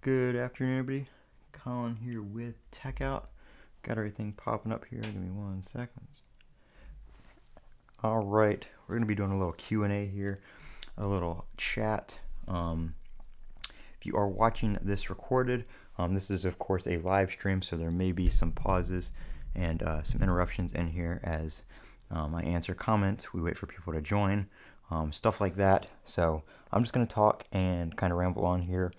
Good afternoon, everybody. Colin here with Techout. Got everything popping up here. Give me 1 second. All right, we're gonna be doing a little Q&A here, a little chat. If you are watching this recorded, this is of course a live stream, so there may be some pauses and some interruptions in here as I answer comments. We wait for people to join, stuff like that. So I'm just gonna talk and kind of ramble on here.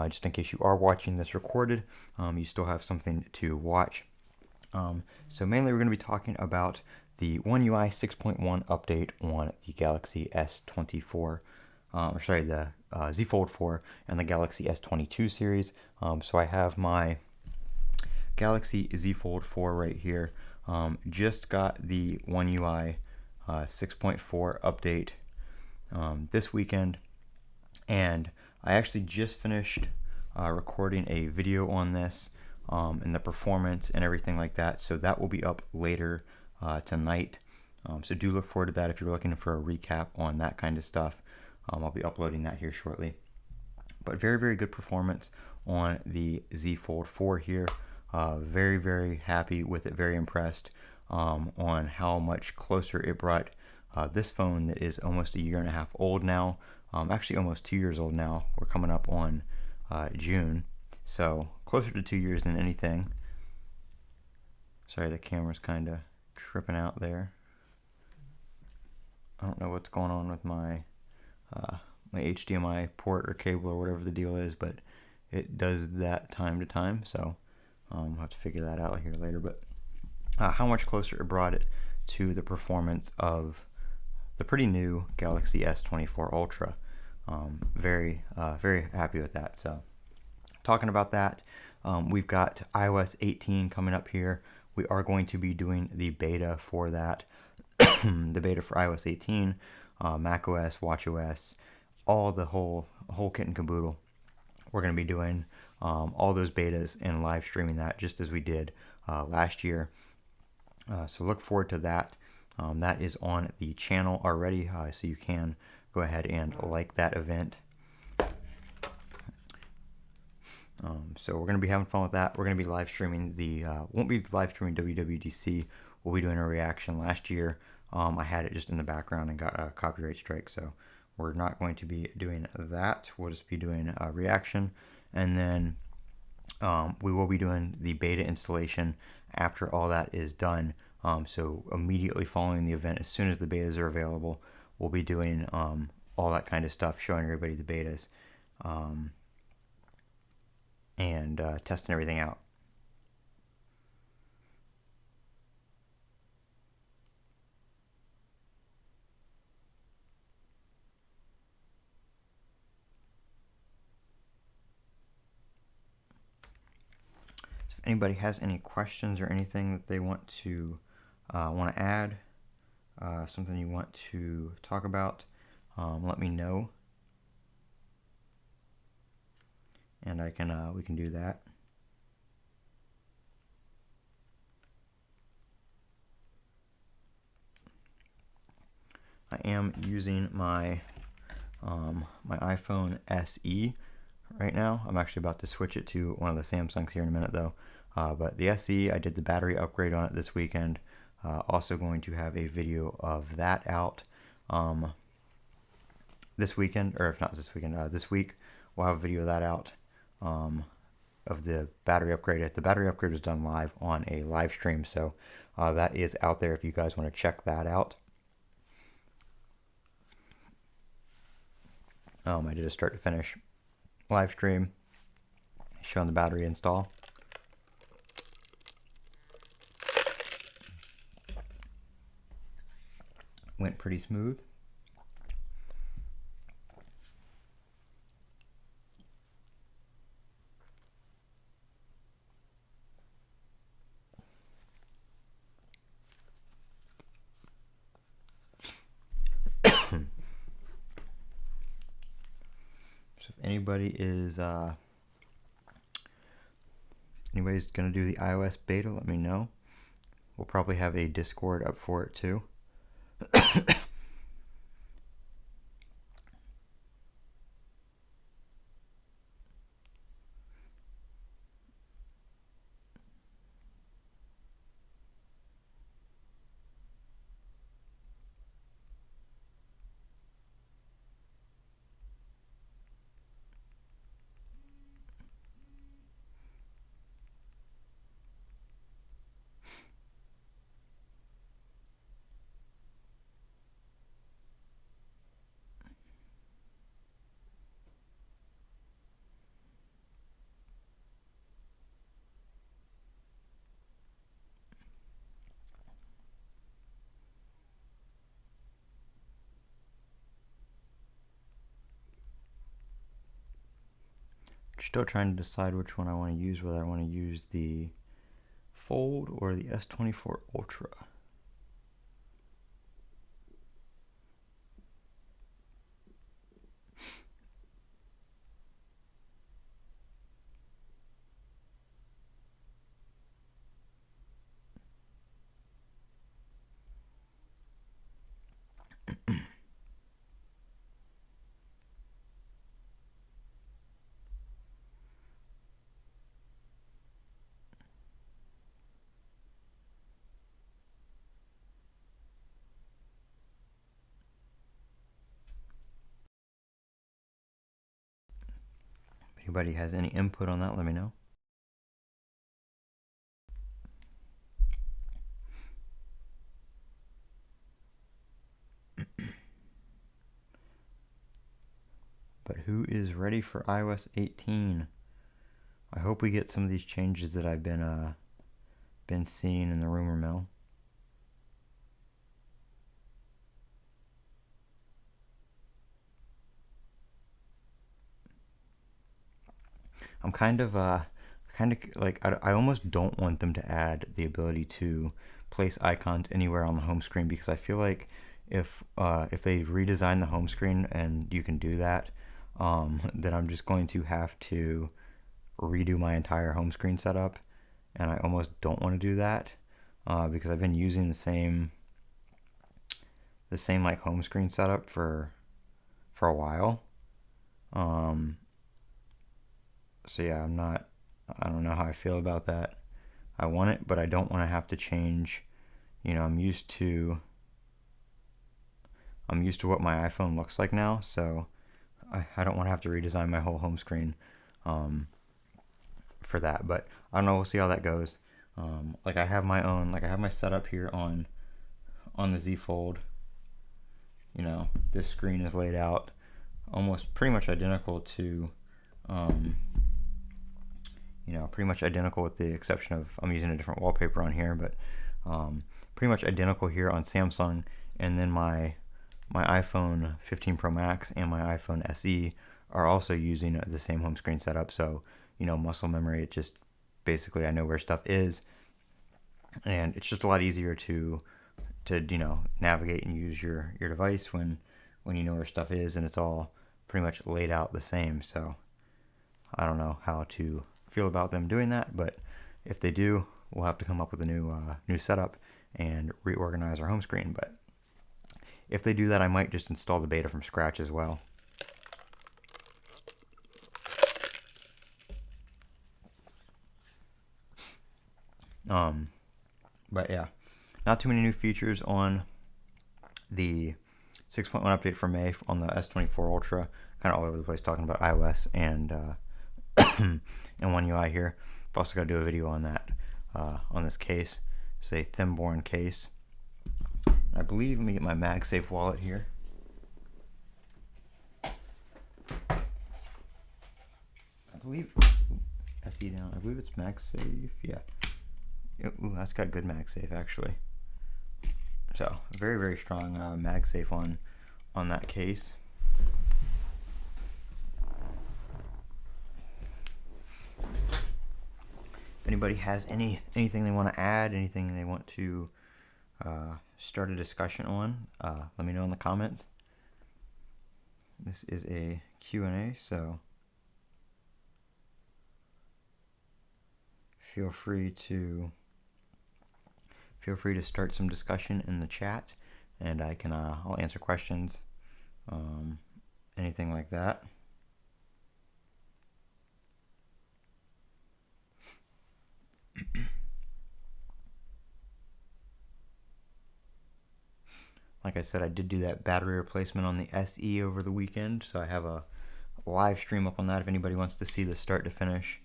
Just in case you are watching this recorded, you still have something to watch. So mainly we're going to be talking about the One UI 6.1 update on the Galaxy S24, the Z Fold 4 and the Galaxy S22 series. So I have my Galaxy Z Fold 4 right here. Just got the One UI 6.4 update this weekend, and I actually just finished recording a video on this and the performance and everything like that, so that will be up later tonight. So do look forward to that if you're looking for a recap on that kind of stuff. I'll be uploading that here shortly. But very, very good performance on the Z Fold 4 here. Very, very happy with it, very impressed on how much closer it brought this phone that is almost 1.5 years old now. Actually almost 2 years old now. We're coming up on June, so closer to 2 years than anything. Sorry, the camera's kind of tripping out there. I don't know what's going on with my my HDMI port or cable or whatever the deal is, but it does that time to time, so I'll have to figure that out here later. But how much closer it brought it to the performance of the pretty new Galaxy S24 Ultra. Very happy with that. So talking about that, we've got iOS 18 coming up here. We are going to be doing the beta for that. The beta for iOS 18, macOS, watchOS, all the whole kit and caboodle. We're going to be doing all those betas and live streaming that just as we did last year. So look forward to that. That is on the channel already, so you can go ahead and like that event. So we're going to be having fun with that. We're going to be live streaming won't be live streaming WWDC. We'll be doing a reaction. Last year, I had it just in the background and got a copyright strike, so we're not going to be doing that. We'll just be doing a reaction, and then we will be doing the beta installation after all that is done. So immediately following the event, as soon as the betas are available, we'll be doing all that kind of stuff, showing everybody the betas and testing everything out. So if anybody has any questions or anything that they want to add, something you want to talk about, let me know, and we can do that. I am using my my iPhone SE right now. I'm actually about to switch it to one of the Samsungs here in a minute, though. But the SE, I did the battery upgrade on it this weekend. Also going to have a video of that out this weekend, or if not this weekend, this week we'll have a video of that out of the battery upgrade. The battery upgrade was done live on a live stream, so that is out there if you guys want to check that out. I did a start to finish live stream showing the battery install. Went pretty smooth. So if anybody's going to do the iOS beta, let me know. We'll probably have a Discord up for it too. Still trying to decide which one I want to use, whether I want to use the Fold or the S24 Ultra. If anybody has any input on that, let me know. But who is ready for iOS 18? I hope we get some of these changes that I've been seeing in the rumor mill. I'm kind of like I almost don't want them to add the ability to place icons anywhere on the home screen, because I feel like if they redesign the home screen and you can do that, then I'm just going to have to redo my entire home screen setup, and I almost don't want to do that because I've been using the same like home screen setup for a while. So yeah, I don't know how I feel about that. I want it, but I don't want to have to change. You know, I'm used to what my iPhone looks like now, so I don't want to have to redesign my whole home screen for that. But I don't know, we'll see how that goes. Like I have my setup here on the Z Fold. You know, this screen is laid out almost pretty much identical to you know, pretty much identical with the exception of I'm using a different wallpaper on here, but pretty much identical here on Samsung. And then my iPhone 15 Pro Max and my iPhone SE are also using the same home screen setup. So, you know, muscle memory, it just basically I know where stuff is, and it's just a lot easier to you know, navigate and use your device when you know where stuff is, and it's all pretty much laid out the same. So I don't know how to feel about them doing that, but if they do, we'll have to come up with a new setup and reorganize our home screen. But if they do that, I might just install the beta from scratch as well. But yeah, not too many new features on the 6.1 update for May on the S24 Ultra. Kind of all over the place talking about iOS and and One UI here. I've also got to do a video on that on this case. It's a thin-borne case. I believe, let me get my MagSafe wallet here. I believe, SE down, I believe it's MagSafe, yeah. Ooh, that's got good MagSafe actually. So, very, very strong MagSafe on that case. If anybody has anything they want to add, anything they want to start a discussion on, let me know in the comments. This is a Q&A, so feel free to start some discussion in the chat, and I'll answer questions, anything like that. Like I said, I did do that battery replacement on the SE over the weekend, so I have a live stream up on that if anybody wants to see the start to finish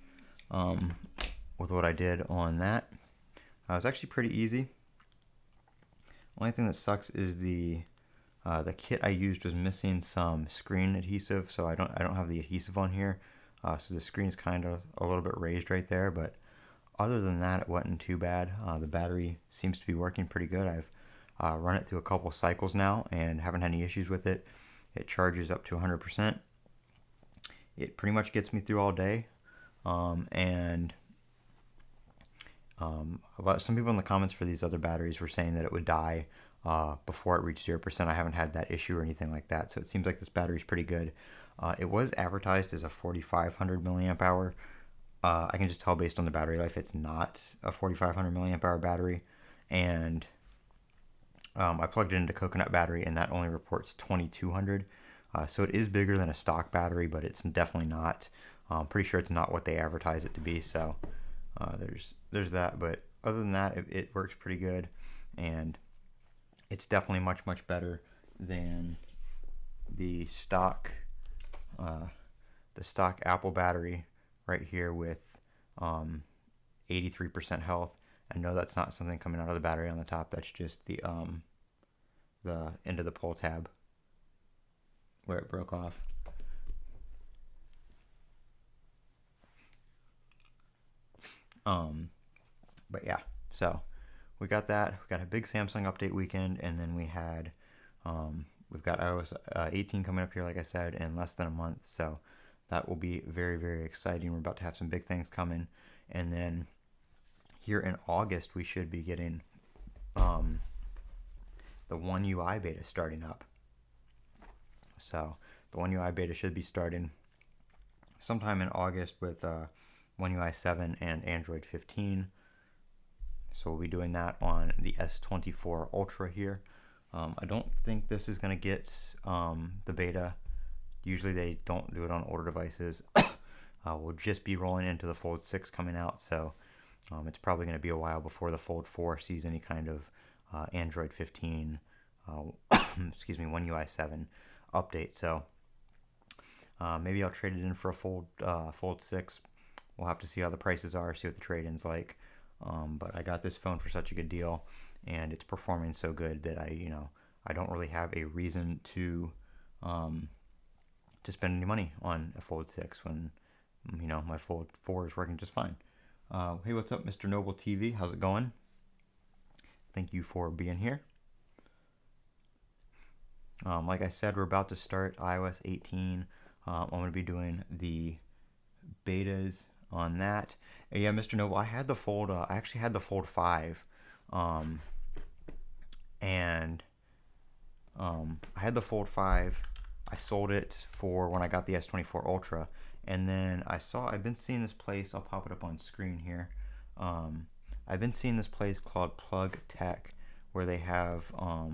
with what I did on that. It was actually pretty easy. Only thing that sucks is the kit I used was missing some screen adhesive, so I don't have the adhesive on here, so the screen's kind of a little bit raised right there. But other than that, it wasn't too bad. The battery seems to be working pretty good. I've run it through a couple cycles now and haven't had any issues with it. It charges up to 100%, it pretty much gets me through all day. And some people in the comments for these other batteries were saying that it would die before it reached 0%. I haven't had that issue or anything like that, so it seems like this battery is pretty good. It was advertised as a 4,500 milliamp hour. I can just tell based on the battery life it's not a 4,500 milliamp hour battery, and I plugged it into coconut battery and that only reports 2,200. So it is bigger than a stock battery, but it's definitely not. I'm pretty sure it's not what they advertise it to be. So there's that. But other than that, it works pretty good, and it's definitely much better than the stock Apple battery right here with 83% health. I know that's not something coming out of the battery on the top. That's just the end of the pull tab where it broke off. But yeah, so we got that. We got a big Samsung update weekend, and then we've got iOS 18 coming up here, like I said, in less than a month. So that will be very exciting. We're about to have some big things coming, and then here in August we should be getting the One UI beta starting up. So the One UI beta should be starting sometime in August with One UI 7 and Android 15. So we'll be doing that on the S22 Ultra here. I don't think this is going to get the beta. Usually they don't do it on older devices. We'll just be rolling into the Fold 6 coming out, so it's probably going to be a while before the Fold 4 sees any kind of Android 15, excuse me, One UI 7 update. So maybe I'll trade it in for a Fold 6. We'll have to see how the prices are, see what the trade-in's like. But I got this phone for such a good deal, and it's performing so good that I don't really have a reason to spend any money on a Fold 6 when my Fold 4 is working just fine. Hey, what's up, Mr. Noble TV? How's it going? Thank you for being here. Like I said, we're about to start iOS 18. I'm going to be doing the betas on that. And yeah, Mr. Noble, I had the Fold. I actually had the Fold 5, and I had the Fold 5. I sold it for when I got the S24 Ultra, and then I've been seeing this place. I'll pop it up on screen here. I've been seeing this place called Plug Tech, where they have a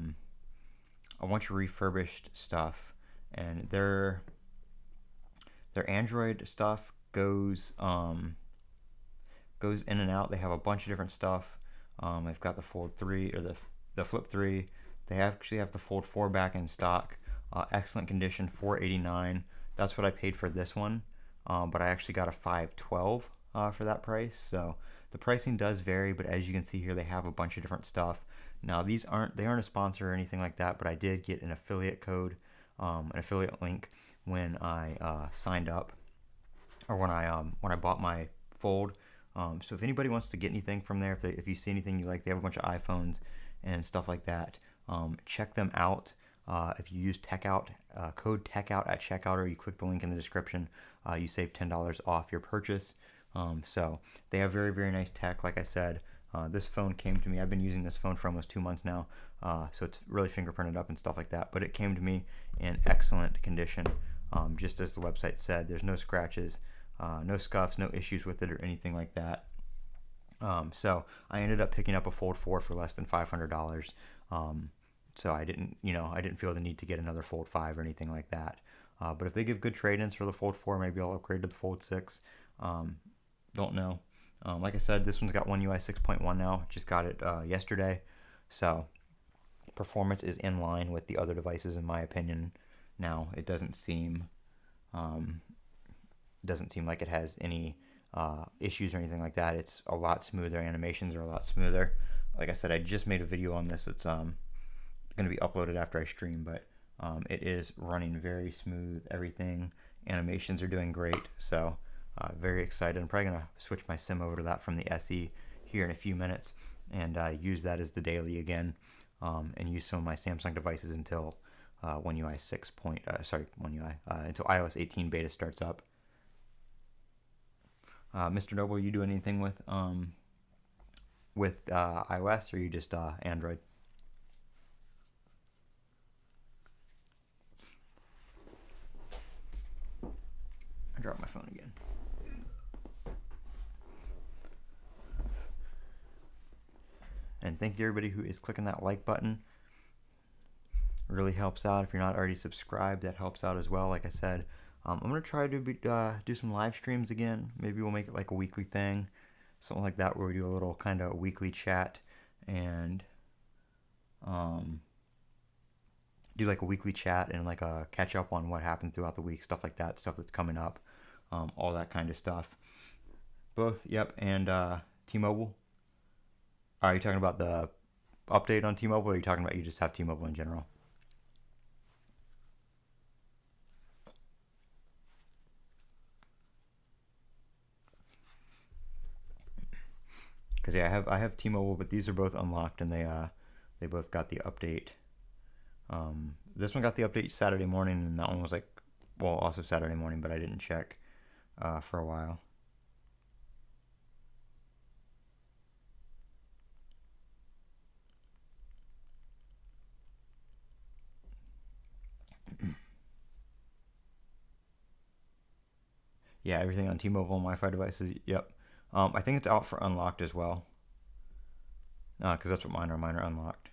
bunch of refurbished stuff, and their Android stuff goes in and out. They have a bunch of different stuff. They've got the Fold 3 or the Flip 3. They actually have the Fold 4 back in stock. Excellent condition, $489. That's what I paid for this one, but I actually got a 512 for that price. So the pricing does vary, but as you can see here, they have a bunch of different stuff. Now they aren't a sponsor or anything like that, but I did get an affiliate code, an affiliate link when I signed up, or when I bought my Fold. So if anybody wants to get anything from there, if you see anything you like, they have a bunch of iPhones and stuff like that. Check them out. If you use Techout, code Techout at checkout, or you click the link in the description, you save $10 off your purchase. So they have very nice tech. Like I said, this phone came to me. I've been using this phone for almost 2 months now, so it's really fingerprinted up and stuff like that. But it came to me in excellent condition, just as the website said. There's no scratches, no scuffs, no issues with it or anything like that. So I ended up picking up a Fold 4 for less than $500. So I didn't feel the need to get another Fold 5 or anything like that. But if they give good trade-ins for the Fold 4, maybe I'll upgrade to the Fold 6. Don't know. Like I said, this one's got One UI 6.1 now. Just got it yesterday. So performance is in line with the other devices, in my opinion. Now it doesn't seem like it has any issues or anything like that. It's a lot smoother. Animations are a lot smoother. Like I said, I just made a video on this. It's going to be uploaded after I stream, but it is running very smooth. Everything, animations are doing great. So very excited. I'm probably going to switch my SIM over to that from the SE here in a few minutes, and use that as the daily again, and use some of my Samsung devices until One UI until iOS 18 beta starts up. Mr. Noble, you do anything with iOS, or you just Android? I dropped my phone again. And thank you everybody who is clicking that like button. It really helps out. If you're not already subscribed, that helps out as well. Like I said, I'm going to try to do some live streams again. Maybe we'll make it like a weekly thing, something like that, where we do a little kind of weekly chat and do like a weekly chat and like a catch up on what happened throughout the week, stuff like that, stuff that's coming up, all that kind of stuff. Both, yep, and T-Mobile. Are you talking about the update on T-Mobile, or are you talking about you just have T-Mobile in general? Because yeah, I have T-Mobile, but these are both unlocked, and they both got the update. This one got the update Saturday morning, and that one was like, well, also Saturday morning, but I didn't check for a while. Yeah, everything on T-Mobile and Wi-Fi devices. Yep. I think it's out for unlocked as well, because that's what mine are. Mine are unlocked.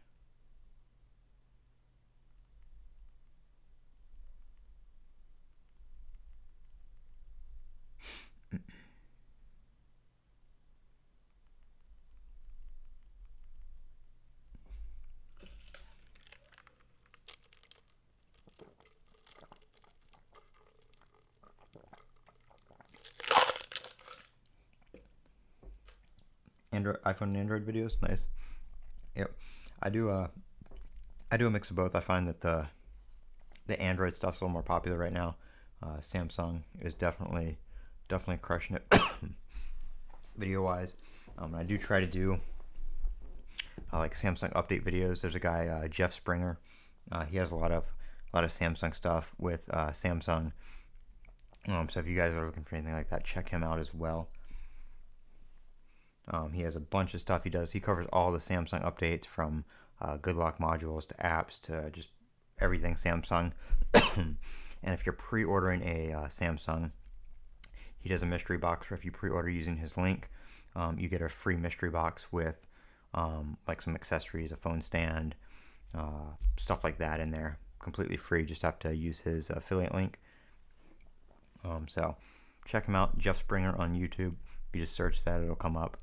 Android, iPhone and Android videos, nice. Yep, I do. I do a mix of both. I find that the Android stuff's a little more popular right now. Samsung is definitely crushing it video wise. I do try to do like Samsung update videos. There's a guy Jeff Springer. He has a lot of Samsung stuff with Samsung. So if you guys are looking for anything like that, check him out as well. He has a bunch of stuff he does. He covers all the Samsung updates, from good lock modules to apps to just everything Samsung. And if you're pre-ordering a Samsung, he does a mystery box where if you pre-order using his link, you get a free mystery box with like some accessories, a phone stand, stuff like that in there, completely free. Just have to use his affiliate link. So check him out, Jeff Springer on YouTube. If you just search that, it'll come up.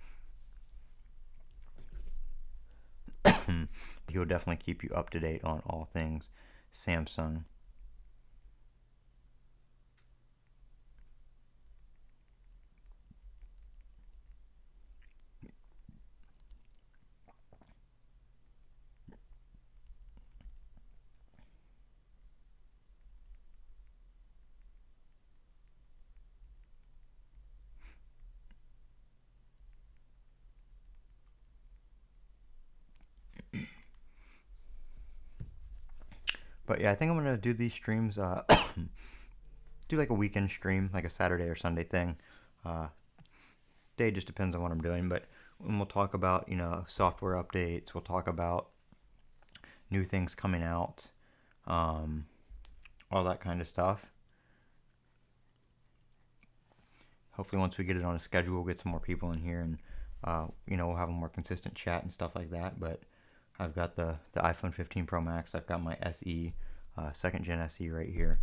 He will definitely keep you up to date on all things Samsung. But yeah, I think I'm gonna do these streams. Do like a weekend stream, like a Saturday or Sunday thing. Day just depends on what I'm doing, but we'll talk about software updates. We'll talk about new things coming out, all that kind of stuff. Hopefully, once we get it on a schedule, we'll get some more people in here, and we'll have a more consistent chat and stuff like that. But I've got the iPhone 15 Pro Max. I've got my SE, second gen SE right here,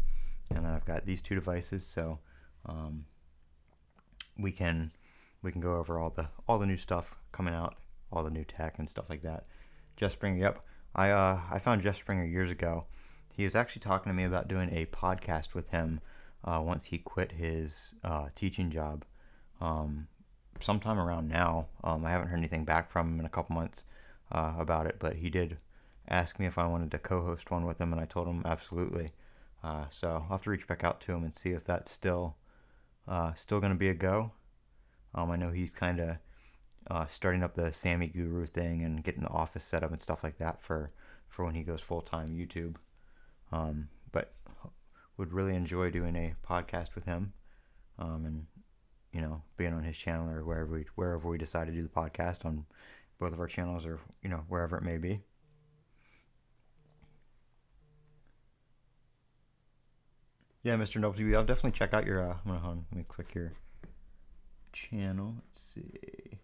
and then I've got these two devices. So we can go over all the new stuff coming out, all the new tech and stuff like that. Jeff Springer, yep. I found Jeff Springer years ago. He was actually talking to me about doing a podcast with him once he quit his teaching job. Sometime around now. I haven't heard anything back from him in a couple months about it, but he did ask me if I wanted to co-host one with him, and I told him absolutely. So I'll have to reach back out to him and see if that's still going to be a go. I know he's kind of starting up the Sammy Guru thing and getting the office set up and stuff like that for when he goes full-time YouTube. But would really enjoy doing a podcast with him, and being on his channel or wherever we decide to do the podcast on both of our channels, or wherever it may be. Yeah, Mr. Noble TV, I'll definitely check out your. Let me click your channel. Let's see.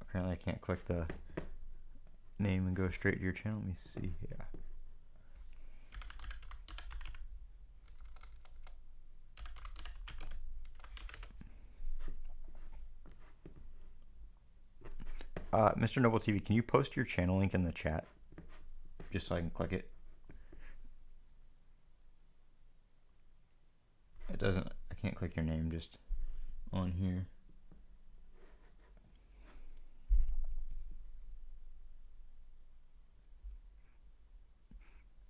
Apparently, I can't click the name and go straight to your channel. Let me see. Yeah. Mr. Noble TV, can you post your channel link in the chat just so I can click it? It doesn't. I can't click your name just on here.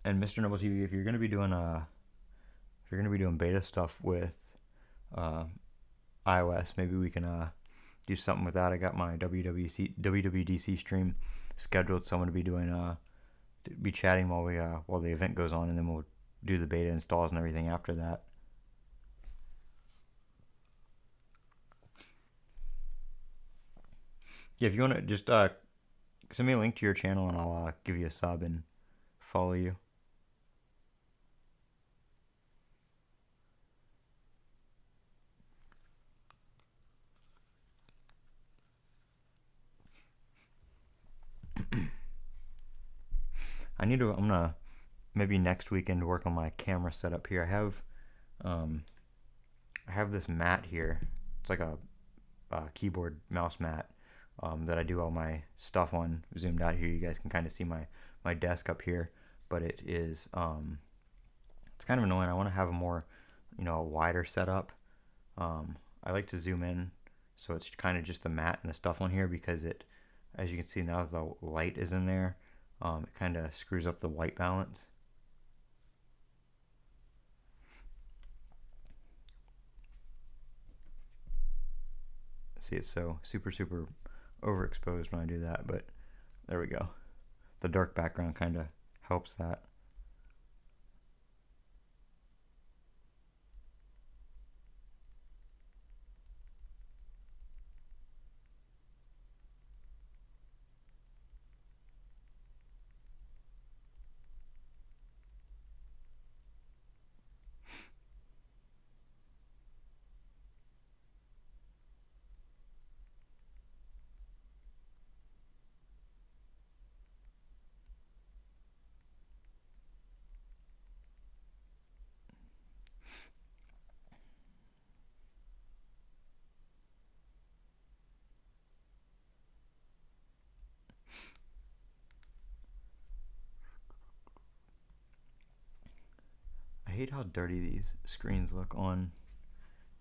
And Mr. Noble TV, if you're gonna be doing beta stuff with iOS, maybe we can do something with that. I got my WWDC stream scheduled, so I'm gonna be doing be chatting while the event goes on, and then we'll do the beta installs and everything after that. Yeah, if you want to just send me a link to your channel, and I'll give you a sub and follow you. I'm gonna maybe next weekend work on my camera setup here. I have this mat here. It's like a keyboard mouse mat that I do all my stuff on. Zoomed out here, you guys can kind of see my desk up here, but it is it's kind of annoying. I want to have a more a wider setup. I like to zoom in, so it's kind of just the mat and the stuff on here, because it, as you can see now, the light is in there. It kind of screws up the white balance. See, it's so super overexposed when I do that, but there we go. The dark background kind of helps that. I hate how dirty these screens look on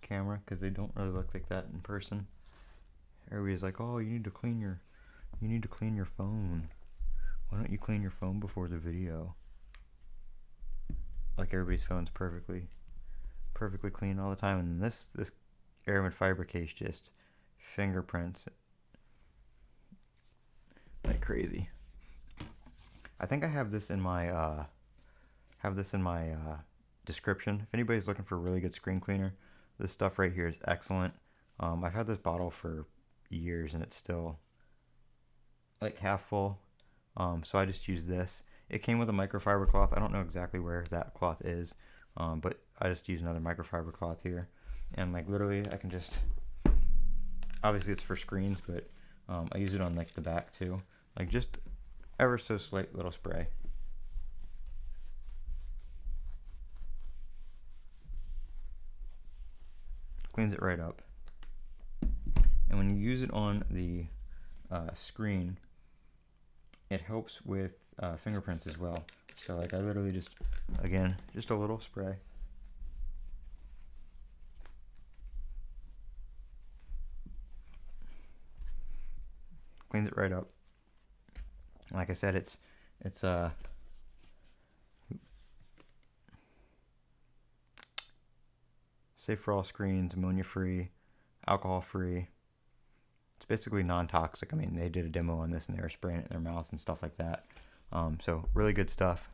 camera, because they don't really look like that in person. Everybody's like, "Oh, you need to clean your phone. Why don't you clean your phone before the video?" Like, everybody's phone's perfectly clean all the time, and this aramid fiber case just fingerprints like crazy. I think I have this in my description. If anybody's looking for a really good screen cleaner, this stuff right here is excellent. I've had this bottle for years, and it's still like half full. So I just use this. It came with a microfiber cloth. I don't know exactly where that cloth is, but I just use another microfiber cloth here, and like literally I can just, obviously it's for screens, but I use it on like the back too, like just ever so slight little spray. Cleans it right up. And when you use it on the screen, it helps with fingerprints as well. So like I literally just a little spray. Cleans it right up. Like I said, it's safe for all screens, ammonia free, alcohol free. It's basically non-toxic. I mean, they did a demo on this and they were spraying it in their mouths and stuff like that. So really good stuff.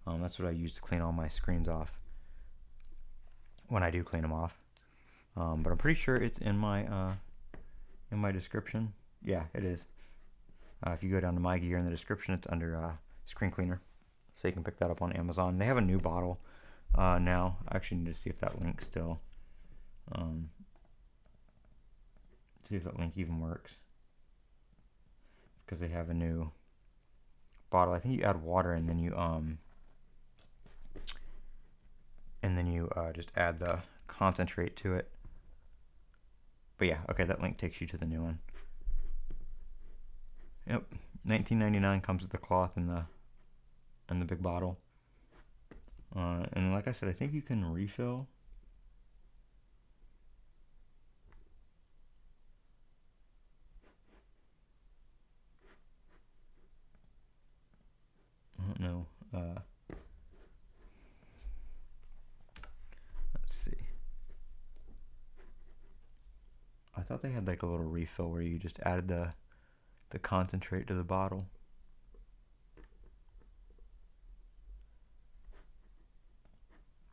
That's what I use to clean all my screens off when I do clean them off. But I'm pretty sure it's in my description. Yeah, it is. If you go down to my gear in the description, it's under screen cleaner, so you can pick that up on Amazon. They have a new bottle now. I actually need to see if that link still. See if that link even works, because they have a new bottle. I think you add water and then you just add the concentrate to it. But yeah, okay, that link takes you to the new one. Yep, $19.99 comes with the cloth and the big bottle. And like I said, I think you can refill. I don't know. Let's see. I thought they had like a little refill where you just added the concentrate to the bottle.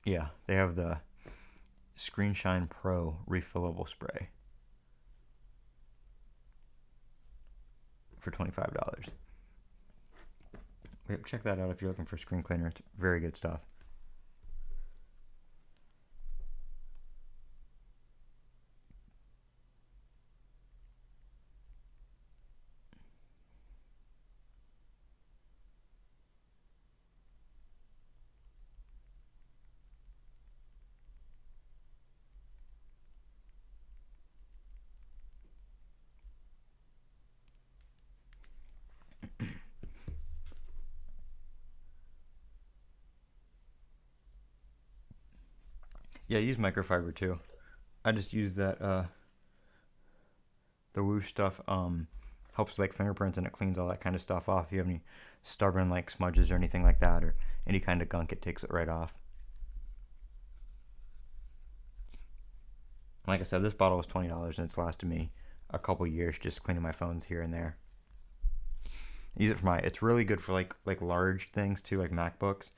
Yeah, they have the Screen Shine Pro refillable spray for $25. Check that out if you're looking for screen cleaner. It's very good stuff. Yeah, I use microfiber too. I just use that the Whoosh stuff helps with like fingerprints, and it cleans all that kind of stuff off. If you have any stubborn like smudges or anything like that, or any kind of gunk, it takes it right off. Like I said, this bottle was $20 and it's lasted me a couple years just cleaning my phones here and there. I use it for it's really good for like large things too, like MacBooks.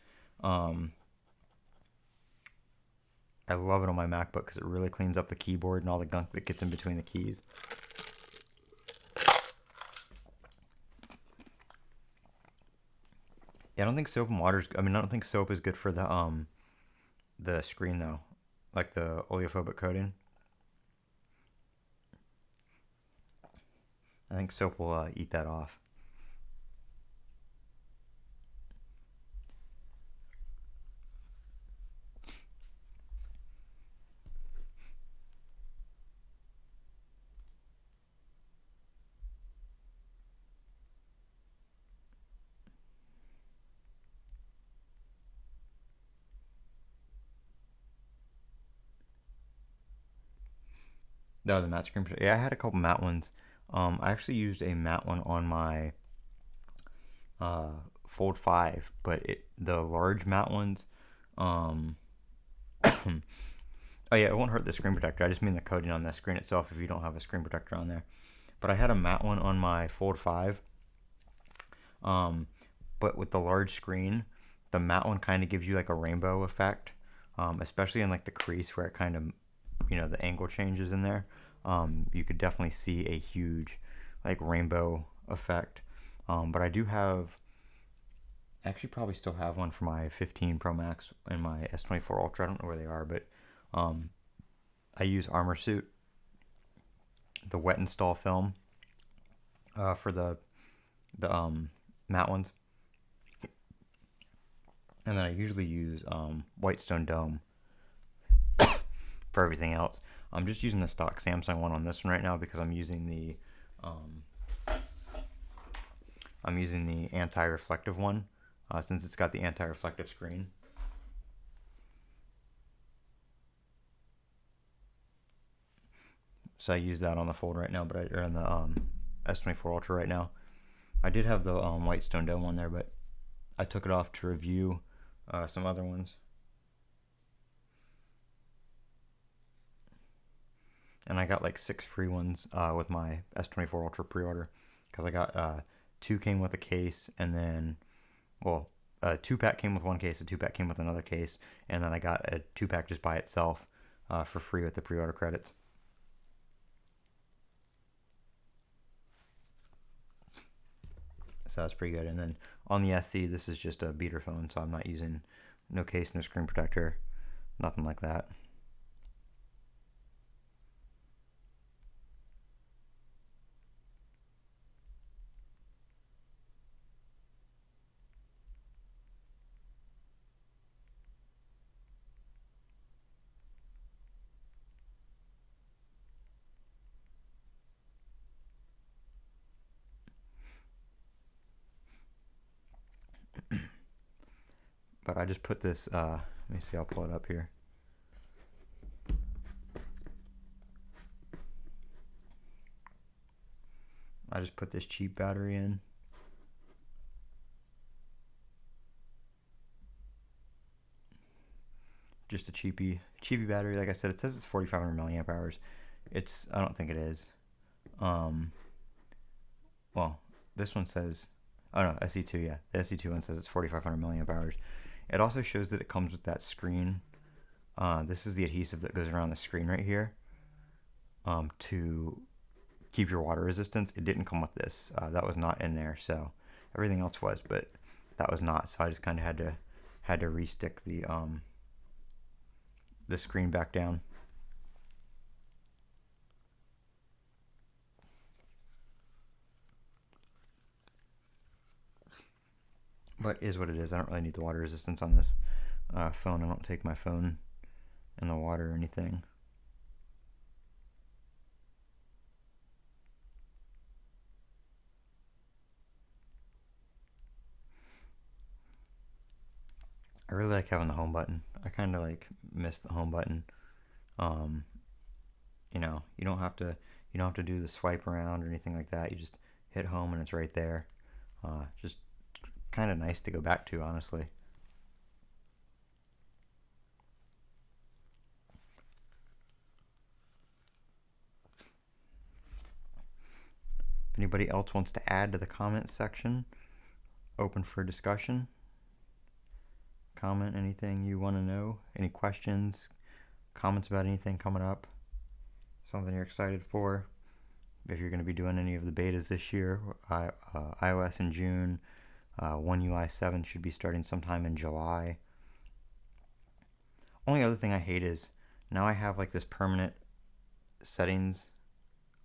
I love it on my MacBook because it really cleans up the keyboard and all the gunk that gets in between the keys. Yeah, I don't think soap and water's. I don't think soap is good for the screen though, like the oleophobic coating. I think soap will eat that off. No, the matte screen protector. Yeah, I had a couple matte ones. I actually used a matte one on my Fold 5, but the large matte ones, oh yeah, it won't hurt the screen protector. I just mean the coating on the screen itself if you don't have a screen protector on there. But I had a matte one on my Fold 5, but with the large screen, the matte one kind of gives you like a rainbow effect, especially in like the crease where it kind of, the angle changes in there. You could definitely see a huge like rainbow effect. But I do have, actually probably still have one for my 15 Pro Max and my S24 Ultra. I don't know where they are, but I use Armor Suit, the wet install film, for the matte ones. And then I usually use Whitestone Dome for everything else. I'm just using the stock Samsung one on this one right now because I'm using the anti-reflective one since it's got the anti-reflective screen. So I use that on the Fold right now, or on the S24 Ultra right now. I did have the Whitestone Dome on there, but I took it off to review some other ones. And I got like 6 free ones with my S24 Ultra pre-order, because I got 2 came with a case, and then well, a 2-pack came with one case, a 2-pack came with another case, and then I got a 2-pack just by itself for free with the pre-order credits. So that's pretty good. And then on the SE, this is just a beater phone, so I'm not using no case, no screen protector, nothing like that. But I just put this, let me see, I'll pull it up here. I just put this cheap battery in. Just a cheapy battery. Like I said, it says it's 4,500 milliamp hours. I don't think it is. Well, this one says, oh no, SE2, yeah. The SE2 one says it's 4,500 milliamp hours. It also shows that it comes with that screen. This is the adhesive that goes around the screen right here to keep your water resistance. It didn't come with this. That was not in there. So everything else was, but that was not. So I just kind of had to re-stick the screen back down. But is what it is. I don't really need the water resistance on this phone. I don't take my phone in the water or anything. I really like having the home button. I kind of like miss the home button. You know, you don't have to do the swipe around or anything like that. You just hit home and it's right there. Just kind of nice to go back to, honestly. If anybody else wants to add to the comment section, open for discussion. Comment anything you want to know, any questions, comments about anything coming up, something you're excited for. If you're going to be doing any of the betas this year, iOS in June, One UI 7 should be starting sometime in July. Only other thing I hate is now I have like this permanent settings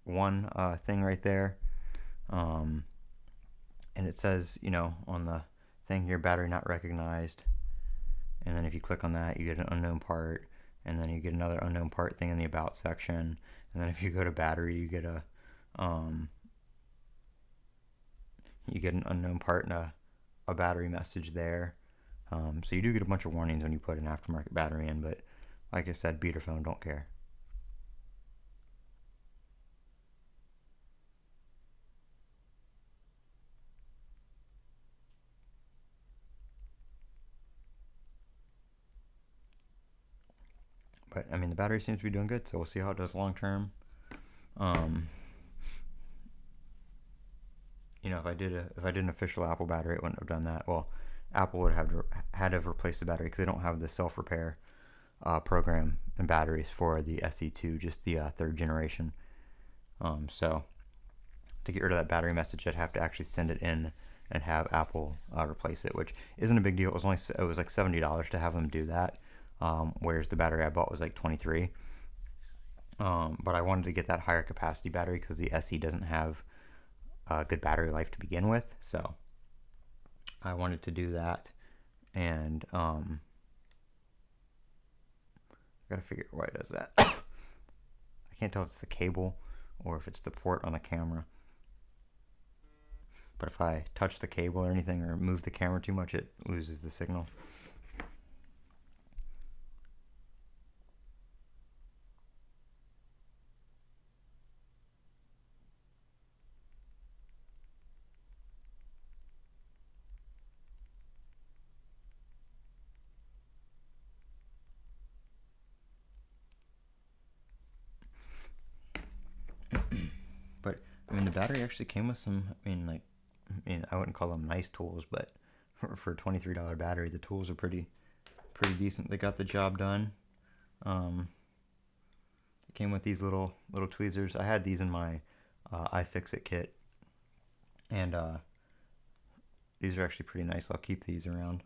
one thing right there, and it says, you know, on the thing here, battery not recognized. And then if you click on that, you get an unknown part, and then you get another unknown part thing in the about section. And then if you go to battery, you get an unknown part and a battery message there. So you do get a bunch of warnings when you put an aftermarket battery in, but like I said, beater phone, don't care. But I mean, the battery seems to be doing good, so we'll see how it does long term. You know, if I did an official Apple battery, it wouldn't have done that. Well, Apple would have had to have replaced the battery because they don't have the self repair program and batteries for the SE2, just the third generation. So to get rid of that battery message, I'd have to actually send it in and have Apple replace it, which isn't a big deal. It was like $70 to have them do that. Whereas the battery I bought was like $23. But I wanted to get that higher capacity battery because the SE doesn't have good battery life to begin with. So I wanted to do that, and I gotta figure out why it does that. I can't tell if it's the cable or if it's the port on the camera. But if I touch the cable or anything or move the camera too much, it loses the signal. But I mean, the battery actually came with some, I mean, I wouldn't call them nice tools, but for a $23 battery. The tools are pretty decent. They got the job done. It came with these little tweezers. I had these in my iFixit kit, and these are actually pretty nice. I'll keep these around.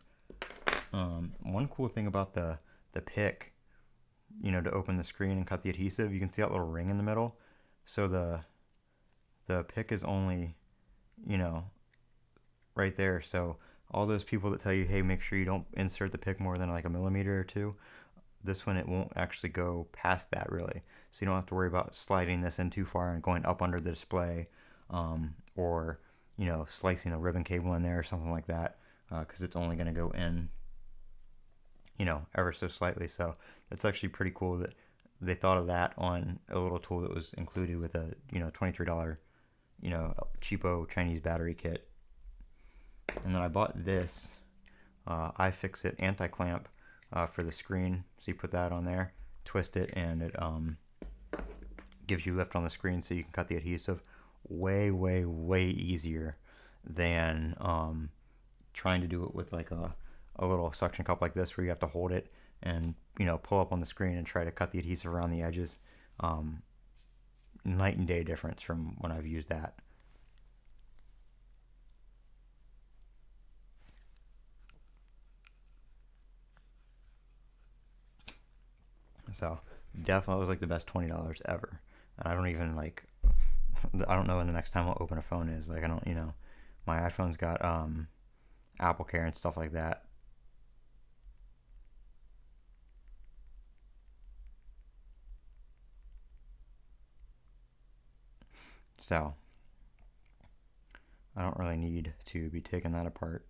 One cool thing about the pick, to open the screen and cut the adhesive, you can see that little ring in the middle. So the pick is only, right there. So all those people that tell you, hey, make sure you don't insert the pick more than like a millimeter or two, this one, it won't actually go past that really. So you don't have to worry about sliding this in too far and going up under the display, or slicing a ribbon cable in there or something like that, because it's only going to go in ever so slightly. So that's actually pretty cool that they thought of that on a little tool that was included with a $23 cheapo Chinese battery kit. And then I bought this iFixit anti-clamp for the screen. So you put that on there, twist it, and it gives you lift on the screen so you can cut the adhesive way easier than trying to do it with like a little suction cup like this, where you have to hold it and pull up on the screen and try to cut the adhesive around the edges. Night and day difference from when I've used that. So definitely was like the best $20 ever. And I don't even I don't know when the next time I'll open a phone is. Like, I don't, my iPhone's got Apple Care and stuff like that. So I don't really need to be taking that apart.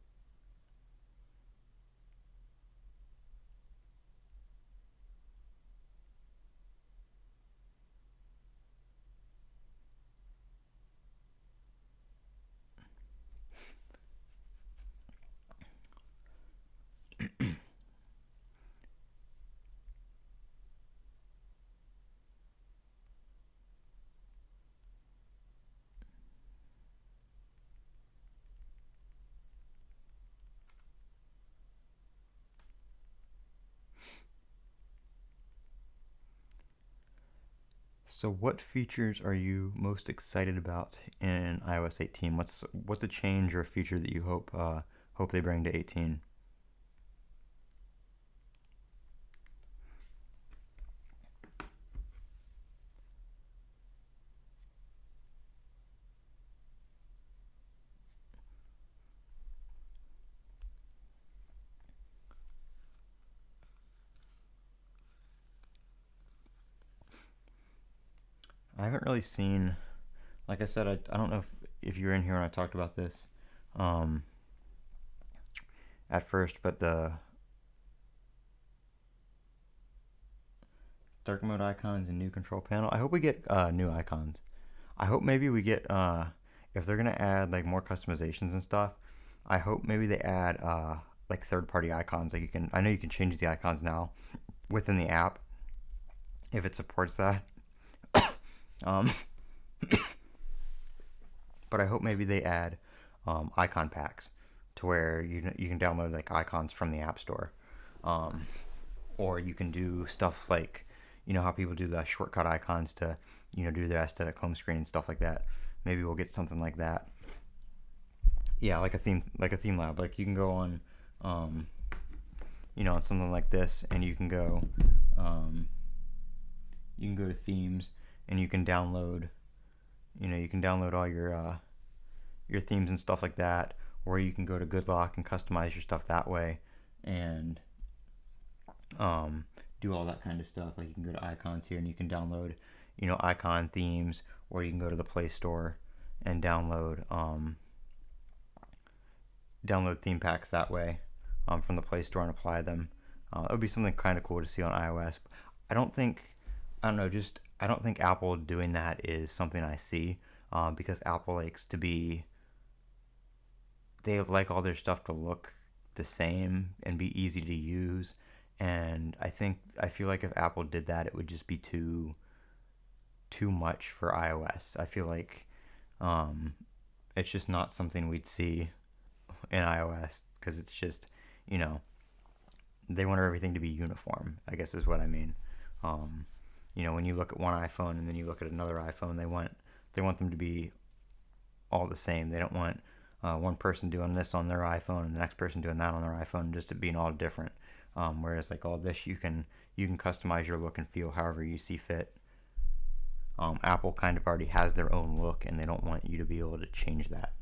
So what features are you most excited about in iOS 18? What's a change or a feature that you hope they bring to 18? I haven't really seen, like I said, I don't know if you were in here when I talked about this at first, but the dark mode icons and new control panel, I hope we get new icons. I hope maybe we get, if they're going to add like more customizations and stuff, I hope maybe they add like third-party icons. Like I know you can change the icons now within the app if it supports that. But I hope maybe they add icon packs to where you can download like icons from the App Store, or you can do stuff like how people do the shortcut icons to do their aesthetic home screen and stuff like that. Maybe we'll get something like that. Yeah, like a theme lab. Like you can go on on something like this, and you can go to themes, and you can download all your themes and stuff like that, or you can go to GoodLock and customize your stuff that way, and do all that kind of stuff. Like you can go to icons here and you can download icon themes, or you can go to the Play Store and download theme packs that way from the Play Store and apply them. It would be something kind of cool to see on iOS. I don't think Apple doing that is something I see, because Apple likes to be, they like all their stuff to look the same and be easy to use. And I feel like if Apple did that, it would just be too much for iOS. I feel like it's just not something we'd see in iOS, because it's just, you know, they want everything to be uniform, I guess is what I mean. Um, when you look at one iPhone and then you look at another iPhone, they want them to be all the same. They don't want one person doing this on their iPhone and the next person doing that on their iPhone, just it being all different. Whereas like all this, you can customize your look and feel however you see fit. Apple kind of already has their own look, and they don't want you to be able to change that.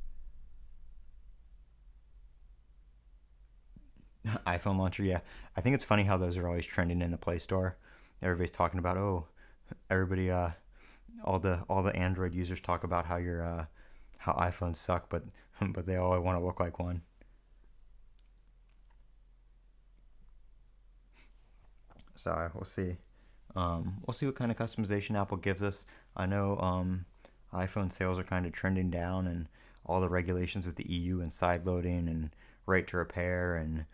iPhone launcher, yeah. I think it's funny how those are always trending in the Play Store. Everybody's talking about, oh, everybody, all the Android users talk about how iPhones suck, but but they all want to look like one. So we'll see. We'll see what kind of customization Apple gives us. I know iPhone sales are kind of trending down, and all the regulations with the EU and side loading and right to repair and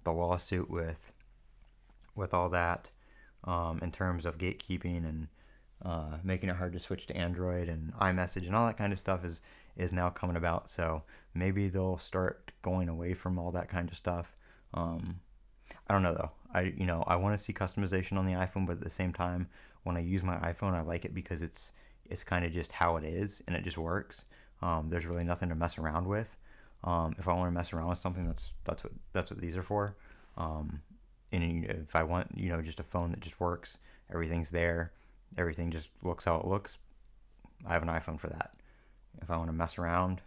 the lawsuit with all that in terms of gatekeeping and making it hard to switch to Android and iMessage and all that kind of stuff is now coming about. So maybe they'll start going away from all that kind of stuff. I don't know though. I want to see customization on the iPhone, but at the same time, when I use my iPhone, I like it because it's kind of just how it is and it just works. There's really nothing to mess around with. If I want to mess around with something, that's what these are for. And if I want just a phone that just works, everything's there, everything just looks how it looks, I have an iPhone for that. If I want to mess around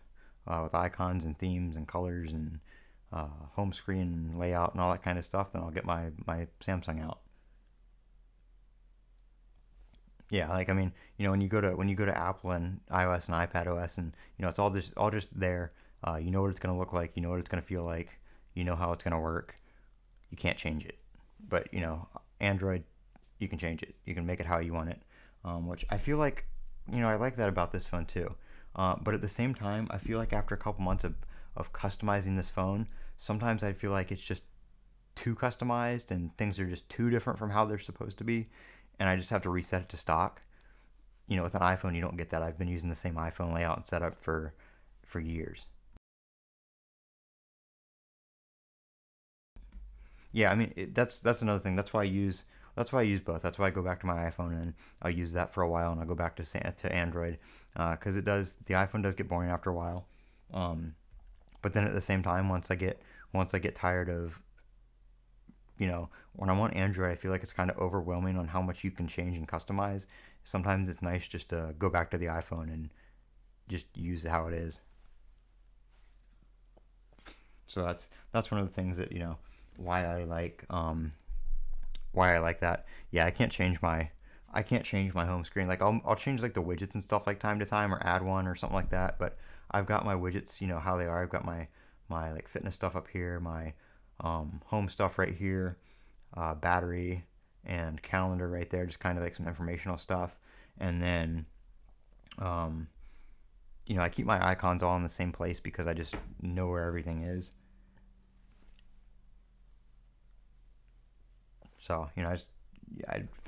with icons and themes and colors and home screen layout and all that kind of stuff, then I'll get my Samsung out. Yeah, like I mean, when you go to Apple and iOS and iPad OS, and it's all just there. You know what it's gonna look like. You know what it's gonna feel like. You know how it's gonna work. You can't change it. But Android, you can change it. You can make it how you want it. Which I feel like, I like that about this phone too. But at the same time, I feel like after a couple months of customizing this phone, sometimes I feel like it's just too customized and things are just too different from how they're supposed to be, and I just have to reset it to stock. With an iPhone, you don't get that. I've been using the same iPhone layout and setup for years. Yeah, I mean that's another thing. That's why I use both. That's why I go back to my iPhone and I'll use that for a while, and I'll go back to Android because the iPhone does get boring after a while. Um, but then at the same time, once I get tired of when I'm on Android, I feel like it's kind of overwhelming on how much you can change and customize. Sometimes it's nice just to go back to the iPhone and just use it how it is. So that's one of the things that why I like that. Yeah, I can't change my home screen. Like I'll change like the widgets and stuff like time to time or add one or something like that. But I've got my widgets, how they are. I've got my like fitness stuff up here, my home stuff right here, battery and calendar right there, just kind of like some informational stuff. And then um, I keep my icons all in the same place because I just know where everything is. So yeah,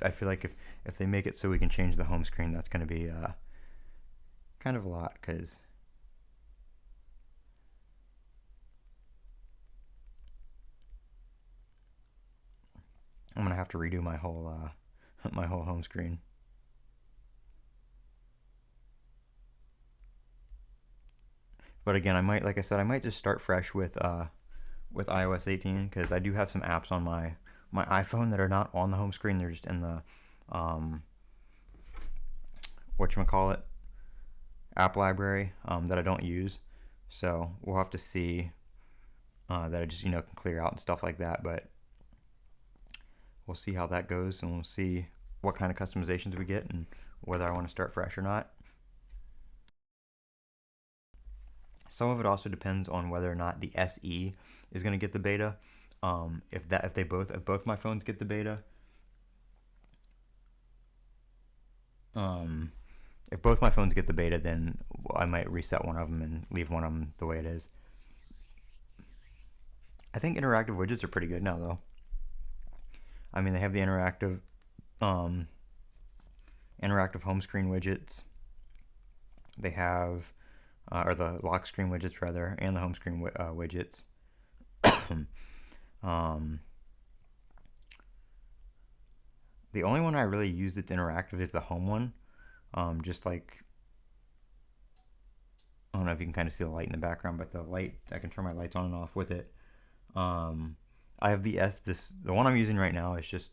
I feel like if they make it so we can change the home screen, that's going to be kind of a lot because I'm gonna have to redo my whole my whole home screen. But again, like I said, I might just start fresh with iOS 18 because I do have some apps on my iPhone that are not on the home screen. They're just in the um, whatchamacallit app library that I don't use. So we'll have to see that I just can clear out and stuff like that. But we'll see how that goes, and we'll see what kind of customizations we get and whether I want to start fresh or not. Some of it also depends on whether or not the SE is going to get the beta. If both my phones get the beta, um, if both my phones get the beta, then I might reset one of them and leave one of them the way it is. I think interactive widgets are pretty good now, though. I mean, they have the um, interactive home screen widgets. They have or the lock screen widgets rather, and the home screen widgets. um, the only one I really use that's interactive is the home one. Just like, I don't know if you can kind of see the light in the background, but the light, I can turn my lights on and off with it. I have the one I'm using right now is just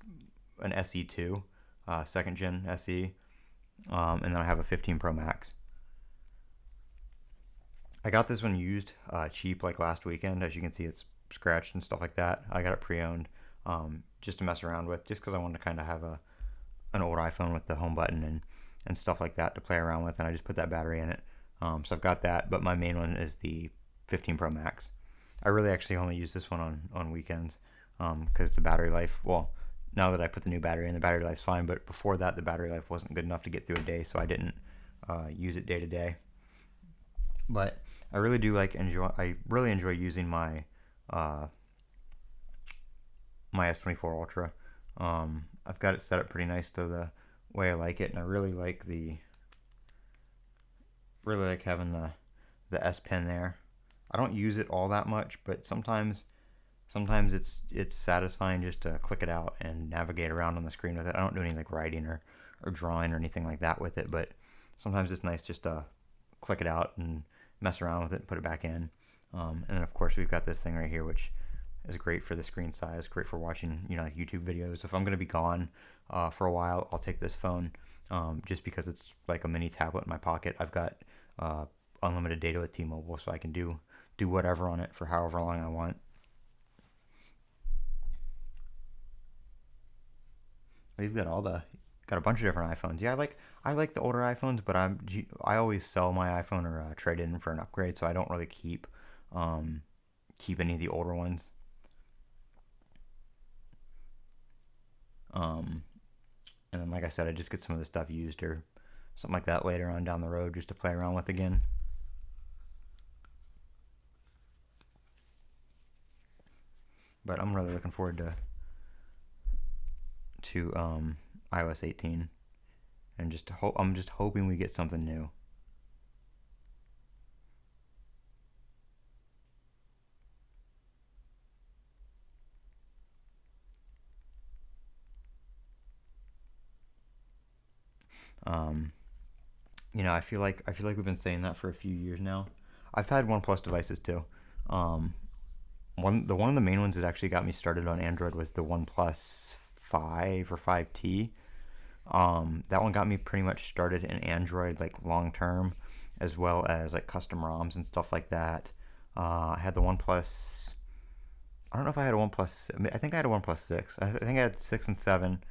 an SE2, second gen SE, and then I have a 15 Pro Max. I got this one used, cheap, like last weekend. As you can see, it's scratched and stuff like that. I got it pre-owned, just to mess around with, just because I wanted to kind of have an old iPhone with the home button and stuff like that to play around with, and I just put that battery in it. So I've got that, but my main one is the 15 Pro Max. I really actually only use this one on weekends, because the battery life, well, now that I put the new battery in, the battery life's fine, but before that, the battery life wasn't good enough to get through a day, so I didn't use it day to day. But I really do I really enjoy using my my S24 Ultra. I've got it set up pretty nice to the way I like it, and I really like having the S Pen there. I don't use it all that much, but sometimes it's satisfying just to click it out and navigate around on the screen with it. I don't do any like writing or drawing or anything like that with it, but sometimes it's nice just to click it out and mess around with it and put it back in. And then of course we've got this thing right here, which is great for the screen size, great for watching, like YouTube videos. If I'm going to be gone for a while, I'll take this phone, just because it's like a mini tablet in my pocket. I've got unlimited data with T-Mobile, so I can do whatever on it for however long I want. We've got got a bunch of different iPhones. Yeah, I like the older iPhones, but I always sell my iPhone or trade it in for an upgrade, so I don't really keep any of the older ones. And then, like I said, I just get some of the stuff used or something like that later on down the road just to play around with again. But I'm really looking forward to iOS 18, and I'm just hoping we get something new. I feel like we've been saying that for a few years now. I've had OnePlus devices too. One of the main ones that actually got me started on Android was the OnePlus 5 or 5T. That one got me pretty much started in Android, like long term, as well as like custom ROMs and stuff like that. I had the OnePlus. I don't know if I had a OnePlus. I think I had a OnePlus 6. I think I had 6 and 7.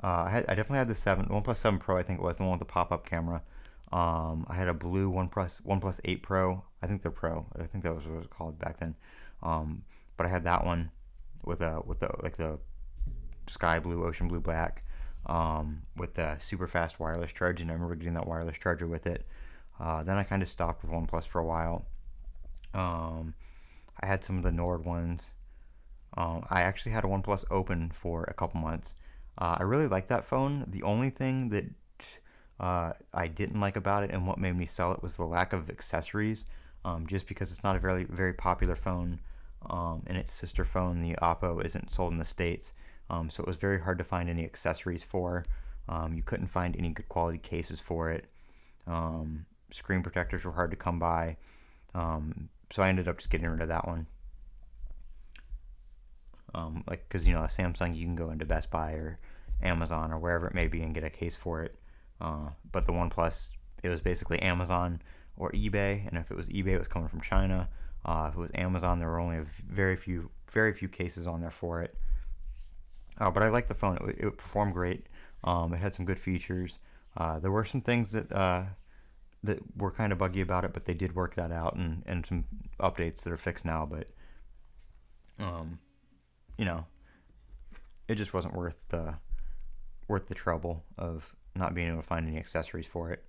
I definitely had the 7, OnePlus 7 Pro. I think it was the one with the pop-up camera. I had a blue OnePlus 8 Pro. I think they're Pro. I think that was what it was called back then. But I had that one with the sky blue, ocean blue black, with the super fast wireless charging. I remember getting that wireless charger with it. Then I kind of stopped with OnePlus for a while. I had some of the Nord ones. I actually had a OnePlus Open for a couple months. I really liked that phone. The only thing that I didn't like about it and what made me sell it was the lack of accessories, just because it's not a very, very popular phone, and its sister phone, the Oppo, isn't sold in the States. So it was very hard to find any accessories for. You couldn't find any good quality cases for it. Screen protectors were hard to come by. So I ended up just getting rid of that one. Because Samsung, you can go into Best Buy or Amazon or wherever it may be and get a case for it. But the OnePlus, it was basically Amazon or eBay, and if it was eBay, it was coming from China. If it was Amazon, there were only very few cases on there for it. But I liked the phone. It performed great. It had some good features. There were some things that were kind of buggy about it, but they did work that out, and some updates that are fixed now. But it just wasn't worth the trouble of not being able to find any accessories for it.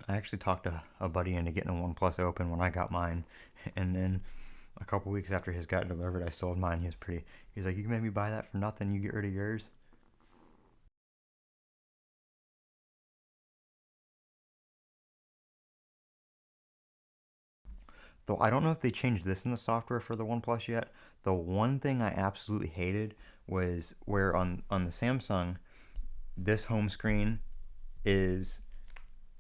I actually talked a buddy into getting a OnePlus Open when I got mine, and then a couple weeks after his got delivered, I sold mine. He was like, "You can make me buy that for nothing. You get rid of yours." Though I don't know if they changed this in the software for the OnePlus yet. The one thing I absolutely hated was where on the Samsung, this home screen is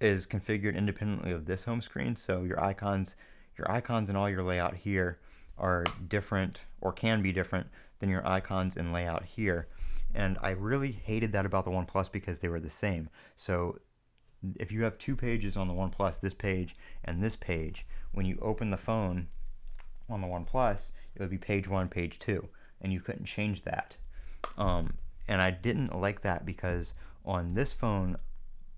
configured independently of this home screen. So your icons and all your layout here are different, or can be different than your icons and layout here. And I really hated that about the OnePlus because they were the same. So if you have two pages on the OnePlus, this page and this page, when you open the phone on the OnePlus, it would be page 1, page 2, and you couldn't change that. And I didn't like that because on this phone,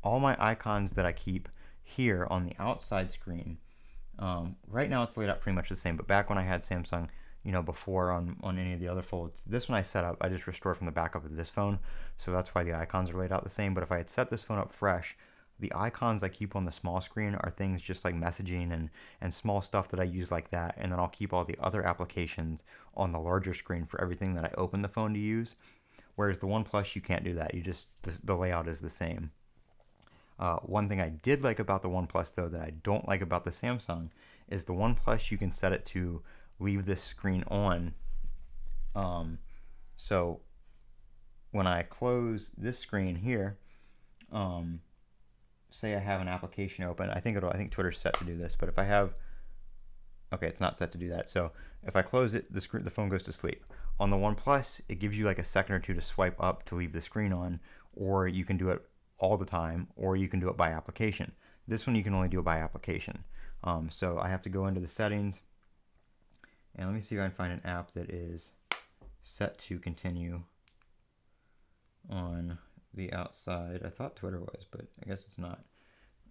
all my icons that I keep here on the outside screen, right now it's laid out pretty much the same, but back when I had Samsung, before on any of the other folds, this one I set up, I just restored from the backup of this phone, so that's why the icons are laid out the same. But if I had set this phone up fresh, the icons I keep on the small screen are things just like messaging and small stuff that I use like that, and then I'll keep all the other applications on the larger screen for everything that I open the phone to use. Whereas the OnePlus, you can't do that. The layout is the same. One thing I did like about the OnePlus, though, that I don't like about the Samsung is the OnePlus, you can set it to leave this screen on. So when I close this screen here, say I have an application open, I think Twitter's set to do this, but if I have, okay, it's not set to do that. So if I close it, the phone goes to sleep. On the OnePlus, it gives you like a second or two to swipe up to leave the screen on, or you can do it all the time, or you can do it by application. This one you can only do it by application. So I have to go into the settings, and let me see if I can find an app that is set to continue on the outside. I thought Twitter was, but I guess it's not.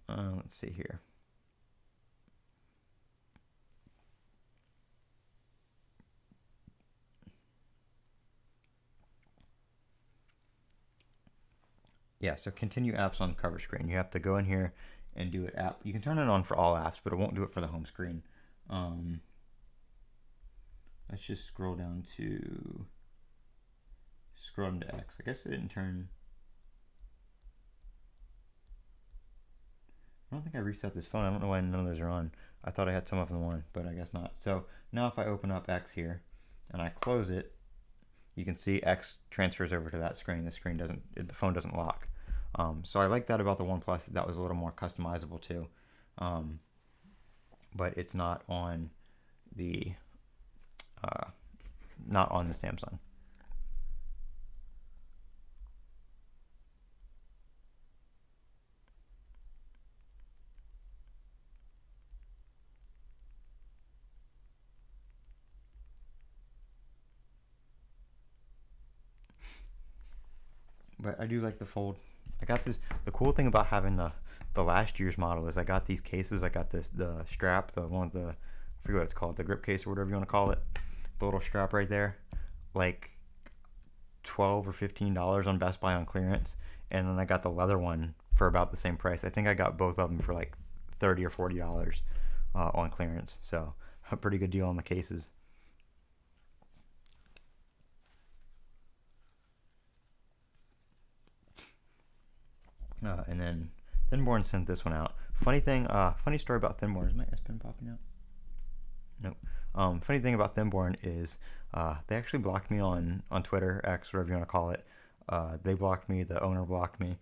Let's see here. Yeah, so continue apps on the cover screen. You have to go in here and do it app. You can turn it on for all apps, but it won't do it for the home screen. Let's just scroll down to X. I guess it didn't turn. I don't think I reset this phone. I don't know why none of those are on. I thought I had some of them on, but I guess not. So now if I open up X here and I close it, you can see X transfers over to that screen. The phone doesn't lock. So I like that about the OnePlus, that was a little more customizable too. But it's not on the Samsung. But I do like the Fold. I got this. The cool thing about having the last year's model is I got these cases. I got the strap, the one with the, I forget what it's called, the grip case or whatever you want to call it. The little strap right there, like $12 or $15 on Best Buy on clearance, and then I got the leather one for about the same price. I think I got both of them for like $30 or $40 on clearance. So a pretty good deal on the cases. And then Thinborn sent this one out. Funny story about Thinborn. Is my S Pen popping out? Nope. Funny thing about Thinborn is they actually blocked me on Twitter, X, whatever you want to call it. They blocked me. The owner blocked me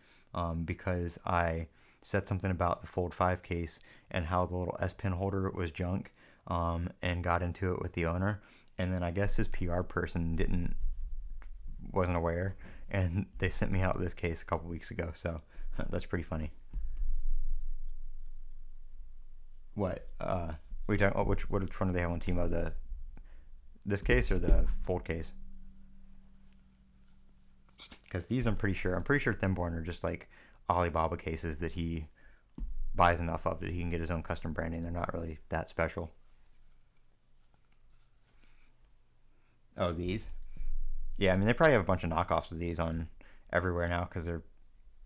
because I said something about the Fold 5 case and how the little S Pen holder was junk, and got into it with the owner. And then I guess his PR person wasn't aware, and they sent me out this case a couple weeks ago. So that's pretty funny. What? What are you talking about? Which one do they have on Timo? This case or the Fold case? Because these I'm pretty sure Thinborn are just like Alibaba cases that he buys enough of that he can get his own custom branding. They're not really that special. Oh, these? Yeah, I mean they probably have a bunch of knockoffs of these on everywhere now because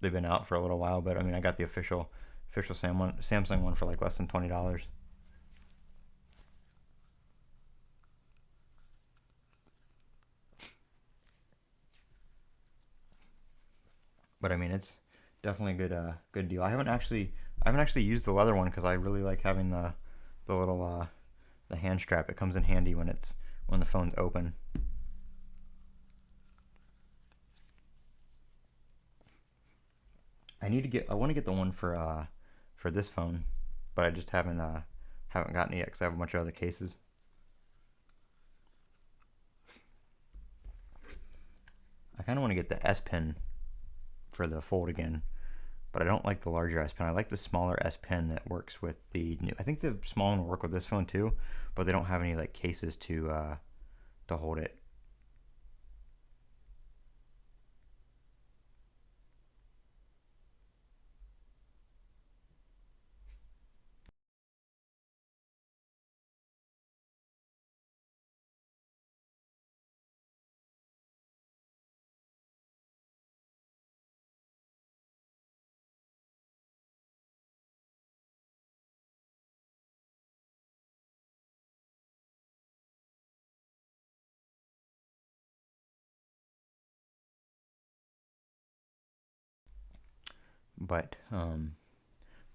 they've been out for a little while. But I mean I got the official official Samsung one for like less than $20. But I mean, it's definitely a good deal. I haven't actually used the leather one because I really like having the little the hand strap. It comes in handy when the phone's open. I want to get the one for this phone, but I just haven't gotten it yet because I have a bunch of other cases. I kind of want to get the S Pen for the Fold again, but I don't like the larger S Pen. I like the smaller S Pen that works with the new. I think the small one will work with this phone too, but they don't have any like cases to hold it. But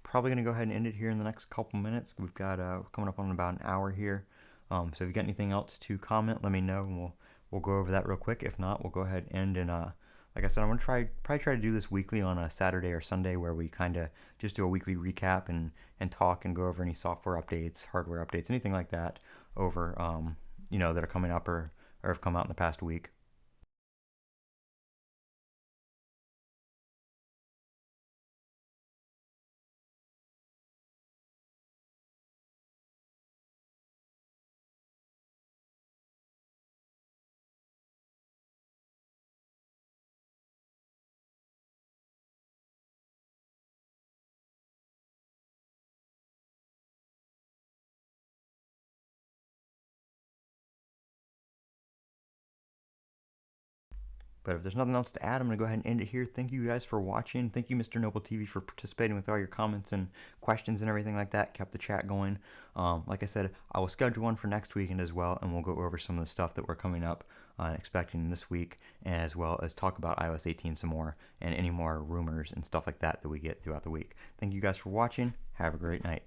probably gonna go ahead and end it here in the next couple minutes. We've got coming up on about an hour here. So if you got anything else to comment, let me know, and we'll go over that real quick. If not, we'll go ahead and end. And like I said, I'm gonna probably try to do this weekly on a Saturday or Sunday, where we kind of just do a weekly recap and talk and go over any software updates, hardware updates, anything like that over that are coming up or have come out in the past week. But if there's nothing else to add, I'm going to go ahead and end it here. Thank you guys for watching. Thank you, Mr. Noble TV, for participating with all your comments and questions and everything like that. Kept the chat going. Like I said, I will schedule one for next weekend as well, and we'll go over some of the stuff that we're coming up expecting this week, as well as talk about iOS 18 some more and any more rumors and stuff like that that we get throughout the week. Thank you guys for watching. Have a great night.